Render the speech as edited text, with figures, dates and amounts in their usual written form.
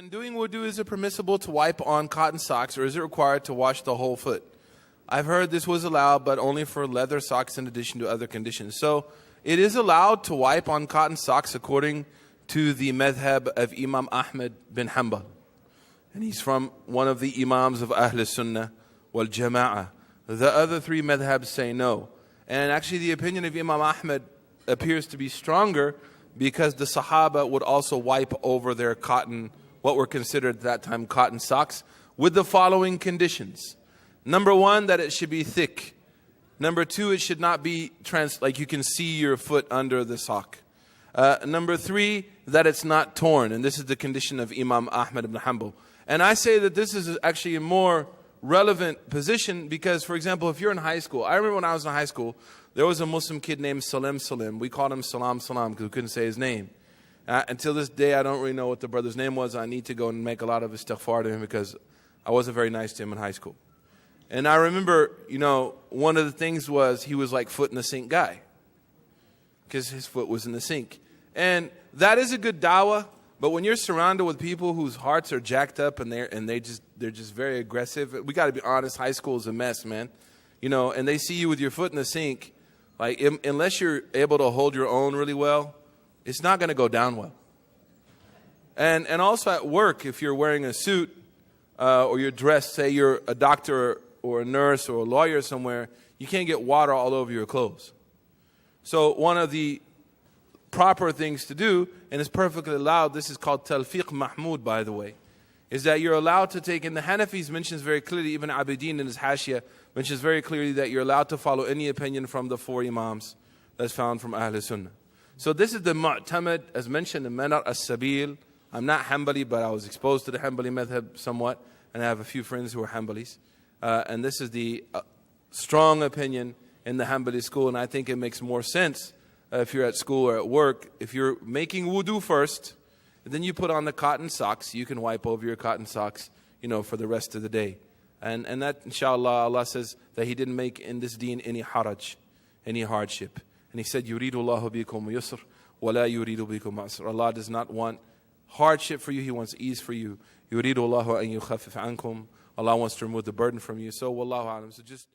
When doing wudu, is it permissible to wipe on cotton socks, or is it required to wash the whole foot? I've heard this was allowed, but only for leather socks in addition to other conditions. So it is allowed to wipe on cotton socks according to the madhab of Imam Ahmad bin Hanbal. And he's from one of the Imams of Ahl Sunnah wal Jama'ah. The other three madhabs say no. And actually the opinion of Imam Ahmad appears to be stronger because the Sahaba would also wipe over their cotton, what were considered at that time cotton socks, with the following conditions. Number one, that it should be thick. Number two, it should not be like you can see your foot under the sock. Number three, that it's not torn. And this is the condition of Imam Ahmad ibn Hanbal. And I say that this is actually a more relevant position because, for example, if you're in high school, I remember when I was in high school, there was a Muslim kid named Salim. We called him Salam because we couldn't say his name. Until this day, I don't really know what the brother's name was. I need to go and make a lot of istighfar to him because I wasn't very nice to him in high school. And I remember, one of the things was he was like foot in the sink guy because his foot was in the sink. And that is a good dawah, but when you're surrounded with people whose hearts are jacked up and they're just very aggressive, we got to be honest, high school is a mess, man. And they see you with your foot in the sink, like unless you're able to hold your own really well, it's not going to go down well. And also at work, if you're wearing a suit or you're dressed, say you're a doctor or a nurse or a lawyer somewhere, you can't get water all over your clothes. So one of the proper things to do, and it's perfectly allowed, this is called Talfīq maḥmūd, by the way, is that you're allowed to take, and the Hanafis mentions very clearly, Ibn Abidin in his Hashiyah mentions very clearly that you're allowed to follow any opinion from the four Imams that's found from Ahl Sunnah. So this is the mu'tamad, as mentioned in Manar as-Sabil. I'm not Hanbali, but I was exposed to the Hanbali madhab somewhat, and I have a few friends who are Hanbalis. And this is the strong opinion in the Hanbali school, and I think it makes more sense if you're at school or at work. If you're making wudu first, and then you put on the cotton socks, you can wipe over your cotton socks, for the rest of the day. And that, inshallah, Allah says that He didn't make in this deen any haraj, any hardship. And He said, يُرِيدُ اللَّهُ بِكُمْ يُسْرٍ وَلَا يُرِيدُ بِكُمْ عَسْرٍ. Allah does not want hardship for you, He wants ease for you. يُرِيدُ اللَّهُ أَن يُخَفِّفَ عَنْكُمْ. Allah wants to remove the burden from you. So, wallahu alam. So just